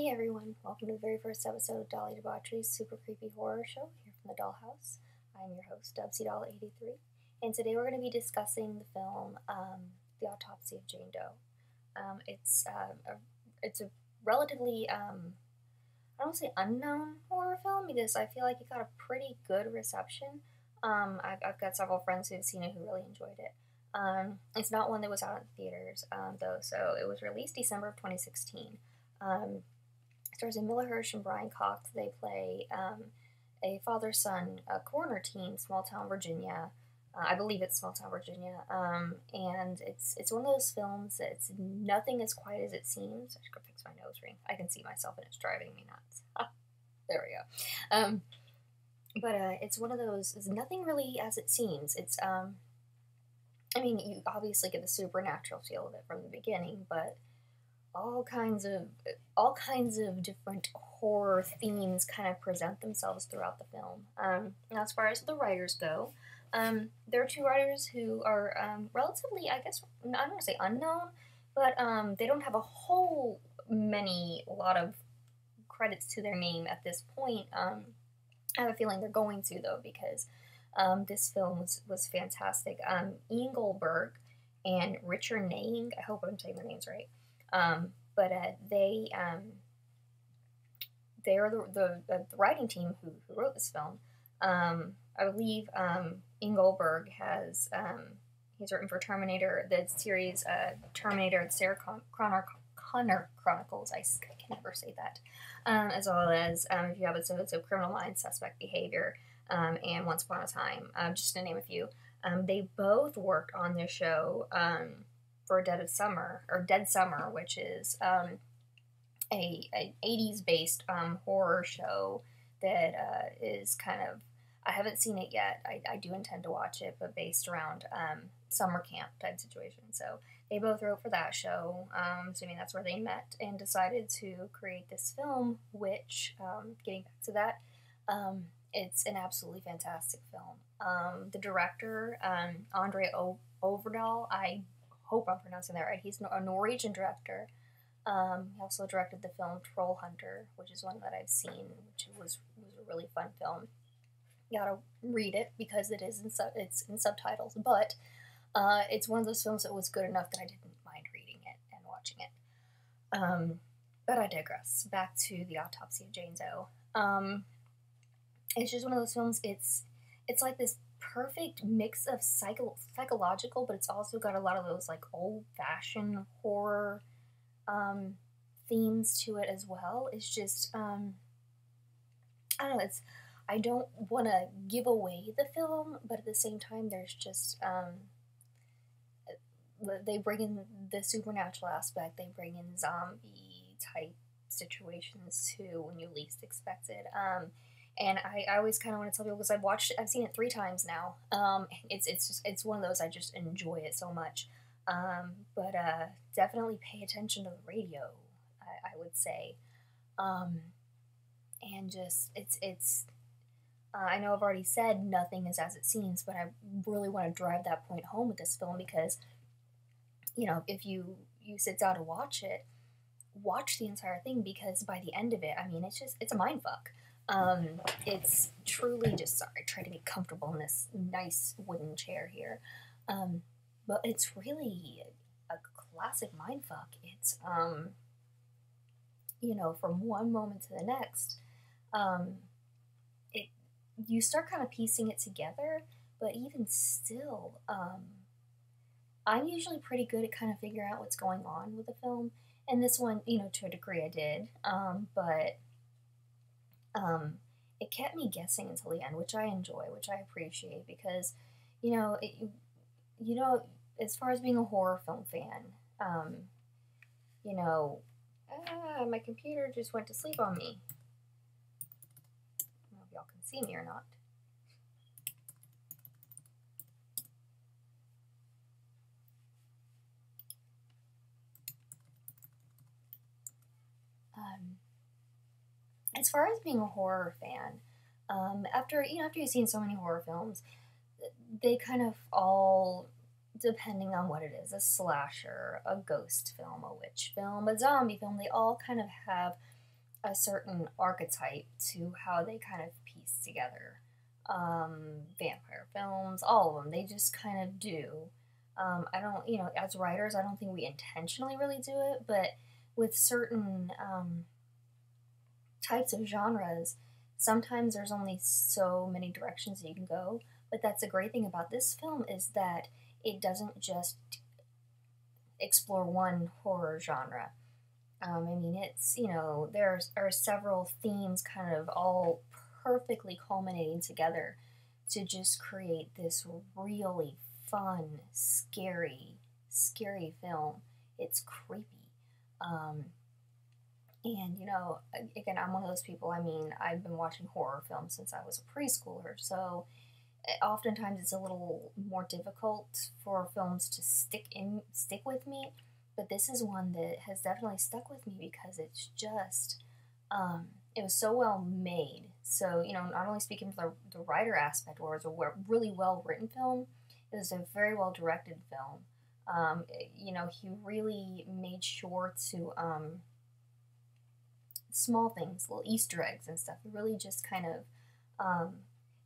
Hey everyone, welcome to the very first episode of Dolly Debauchery's super creepy horror show here from the Dollhouse. I'm your host, Doll83, and today we're going to be discussing the film, The Autopsy of Jane Doe. It's a relatively, I don't want to say unknown horror film because I feel like it got a pretty good reception. I've got several friends who have seen it who really enjoyed it. It's not one that was out in theaters, though, so it was released December of 2016. Stars Emile Hirsch and Brian Cox. They play a father-son coroner team, small town Virginia. I believe it's small town Virginia. And it's one of those films that's nothing as quiet as it seems. I should go fix my nose ring. I can see myself and it's driving me nuts. There we go. But it's one of those. It's nothing really as it seems. It's I mean, you obviously get the supernatural feel of it from the beginning, but all kinds of different horror themes kind of present themselves throughout the film. Now, as far as the writers go, there are two writers who are relatively, I guess, I don't want to say unknown, but they don't have a lot of credits to their name at this point. I have a feeling they're going to, though, because this film was fantastic. Ian Goldberg and Richard Naing, I hope I'm saying their names right. But they are the writing team who wrote this film. I believe Ian Goldberg has he's written for Terminator, the series Terminator, the Sarah Connor Chronicles. I can never say that. As well as a few episodes of Criminal Minds, Suspect Behavior, and Once Upon a Time, just to name a few. They both worked on this show for Dead Summer, which is a 80s based horror show that is kind of, I haven't seen it yet. I do intend to watch it, but based around summer camp type situation. So they both wrote for that show. Assuming that's where they met and decided to create this film, which, getting back to that, it's an absolutely fantastic film. The director, Andre Ovredal, I hope I'm pronouncing that right. He's a Norwegian director. He also directed the film Troll Hunter, which is one that I've seen, which was a really fun film. You gotta read it because it's in subtitles, but it's one of those films that was good enough that I didn't mind reading it and watching it. But I digress. Back to The Autopsy of Jane Doe. It's just one of those films. It's like this perfect mix of psychological, but it's also got a lot of those like old-fashioned horror themes to it as well. It's just I don't know. I don't want to give away the film, but at the same time, there's just they bring in the supernatural aspect. They bring in zombie type situations too when you least expect it. And I always kind of want to tell people, because I've seen it 3 times now. It's one of those, I just enjoy it so much. But definitely pay attention to the radio, I would say. And just, I know I've already said nothing is as it seems, but I really want to drive that point home with this film because, you know, if you sit down to watch it, watch the entire thing, because by the end of it, I mean, it's a mindfuck. It's truly just, sorry, try to get comfortable in this nice wooden chair here. But it's really a classic mindfuck. It's, you know, from one moment to the next, you start kind of piecing it together, but even still, I'm usually pretty good at kind of figuring out what's going on with the film. And this one, you know, to a degree I did, but it kept me guessing until the end, which I enjoy, which I appreciate, because, you know, as far as being a horror film fan, you know, my computer just went to sleep on me. I don't know if y'all can see me or not. As far as being a horror fan, after you've seen so many horror films, they kind of all, depending on what it is, a slasher, a ghost film, a witch film, a zombie film, they all kind of have a certain archetype to how they kind of piece together vampire films, all of them. They just kind of do. I don't, as writers, I don't think we intentionally really do it, but with certain types of genres, sometimes there's only so many directions that you can go. But that's the great thing about this film is that it doesn't just explore one horror genre. I mean, it's, there are several themes kind of all perfectly culminating together to just create this really fun, scary film. It's creepy. And, again, I'm one of those people, I mean, I've been watching horror films since I was a preschooler, so oftentimes it's a little more difficult for films to stick with me, but this is one that has definitely stuck with me because it's just, it was so well made. So, not only speaking from the writer aspect, where it's a really well written film, it was a very well directed film. He really made sure to, small things, little Easter eggs and stuff. He really just kind of,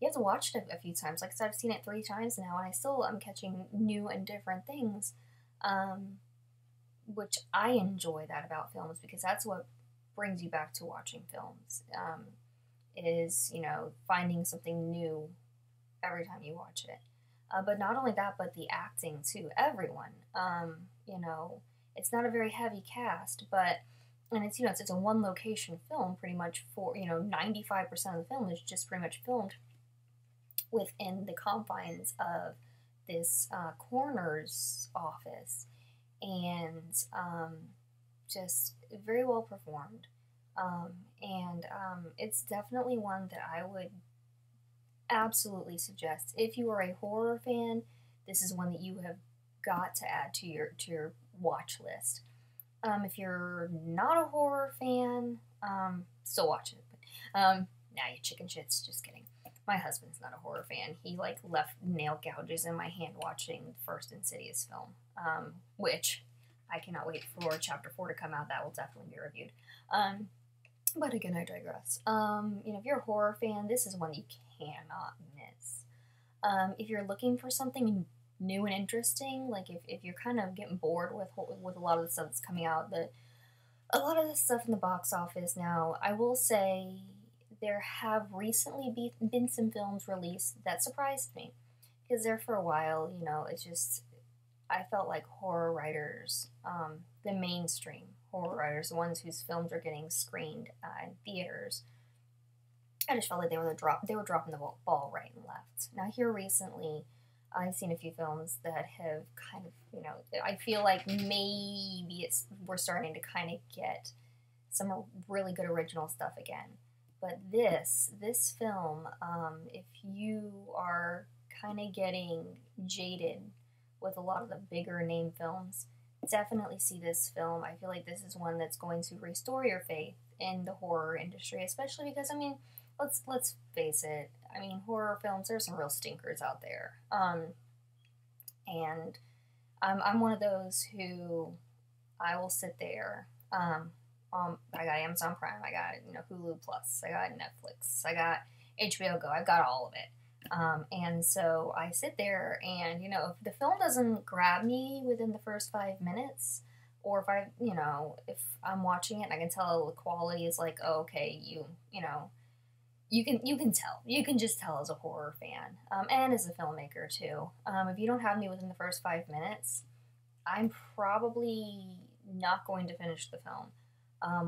you have to watch it a few times. Like I said, I've seen it 3 times now, and I'm catching new and different things, which I enjoy that about films, because that's what brings you back to watching films, is, finding something new every time you watch it. But not only that, but the acting too. Everyone, it's not a very heavy cast, and it's, it's a one location film pretty much for, 95% of the film is just pretty much filmed within the confines of this coroner's office, and just very well performed. And it's definitely one that I would absolutely suggest. If you are a horror fan, this is one that you have got to add to your watch list. If you're not a horror fan, still watch it. But, nah, you chicken shits. Just kidding. My husband's not a horror fan. He left nail gouges in my hand watching the first Insidious film, which I cannot wait for Chapter 4 to come out. That will definitely be reviewed. But again, I digress. If you're a horror fan, this is one you cannot miss. If you're looking for something new and interesting, like if you're kind of getting bored with a lot of the stuff that's coming out, a lot of the stuff in the box office now, I will say there have recently been some films released that surprised me, because there for a while, it's just, I felt like horror writers, the mainstream horror writers, the ones whose films are getting screened in theaters, I just felt like they were dropping the ball right and left. Now here recently, I've seen a few films that have kind of, I feel like maybe we're starting to kind of get some really good original stuff again. But this film, if you are kind of getting jaded with a lot of the bigger name films, definitely see this film. I feel like this is one that's going to restore your faith in the horror industry, especially because, I mean, let's face it, I mean, horror films, there's some real stinkers out there. And I'm one of those who I will sit there. I got Amazon Prime, I got Hulu Plus, I got Netflix, I got HBO Go, I've got all of it. And so I sit there, and if the film doesn't grab me within the first 5 minutes, or if I'm watching it and I can tell the quality is like, oh, okay, you can tell. You can just tell as a horror fan, and as a filmmaker too. If you don't have me within the first 5 minutes, I'm probably not going to finish the film,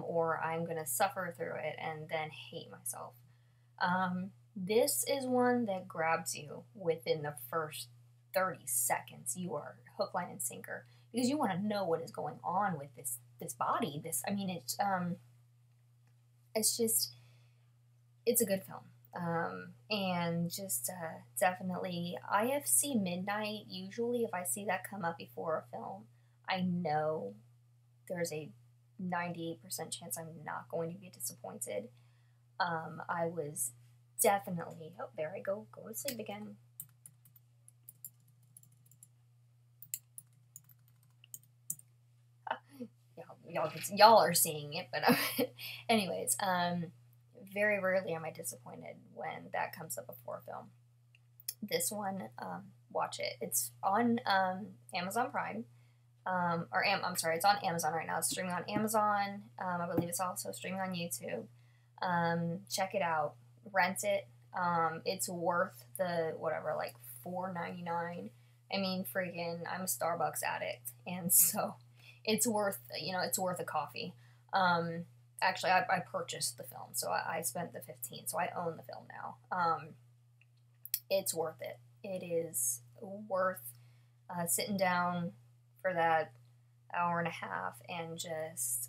or I'm going to suffer through it and then hate myself. This is one that grabs you within the first 30 seconds. You are hook, line, and sinker, because you want to know what is going on with this body. It's a good film. And just definitely, IFC Midnight, usually if I see that come up before a film, I know there's a 98% chance I'm not going to be disappointed. I was definitely, oh, there I go to sleep again. Yeah, y'all are seeing it, but anyways, very rarely am I disappointed when that comes up before a film. This one, watch it. It's on Amazon Prime. I'm sorry, it's on Amazon right now. It's streaming on Amazon. I believe it's also streaming on YouTube. Check it out. Rent it. It's worth the, whatever, like $4.99. I mean, freaking, I'm a Starbucks addict, and so it's worth, it's worth a coffee. Actually, I purchased the film, so I spent the $15, so I own the film now. It's worth it. It is worth sitting down for that hour and a half and just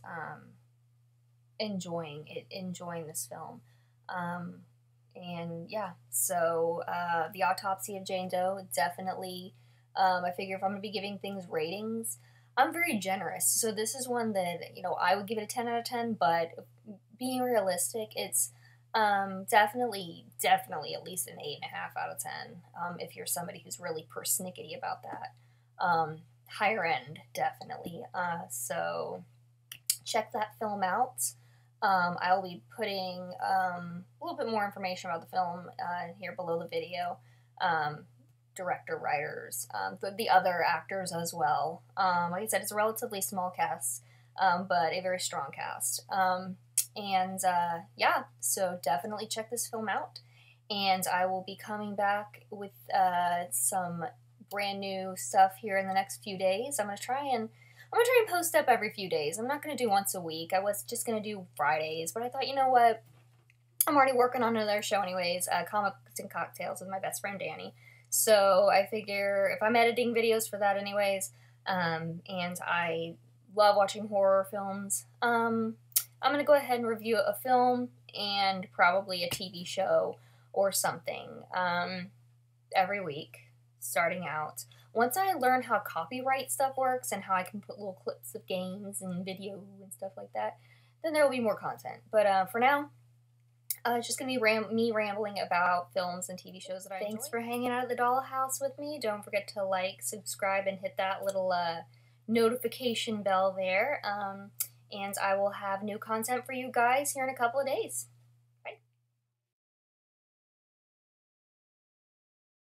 enjoying this film. And yeah, so The Autopsy of Jane Doe, definitely, I figure if I'm going to be giving things ratings, I'm very generous. So this is one that, I would give it a 10 out of 10, but being realistic, it's definitely at least an 8.5 out of 10, if you're somebody who's really persnickety about that. Higher end, definitely. So check that film out. I'll be putting a little bit more information about the film here below the video. Director, writers, the other actors as well. Like I said, it's a relatively small cast, but a very strong cast. Yeah, so definitely check this film out. And I will be coming back with some brand new stuff here in the next few days. I'm gonna try and post up every few days. I'm not gonna do once a week. I was just gonna do Fridays, but I thought, you know what? I'm already working on another show anyways, Comics and Cocktails with my best friend Danny. So I figure if I'm editing videos for that anyways, and I love watching horror films, I'm going to go ahead and review a film and probably a TV show or something every week, starting out. Once I learn how copyright stuff works and how I can put little clips of games and video and stuff like that, then there will be more content. But for now, it's just going to be me rambling about films and TV shows that I enjoy. Thanks for hanging out at the Dollhouse with me. Don't forget to like, subscribe, and hit that little notification bell there. And I will have new content for you guys here in a couple of days.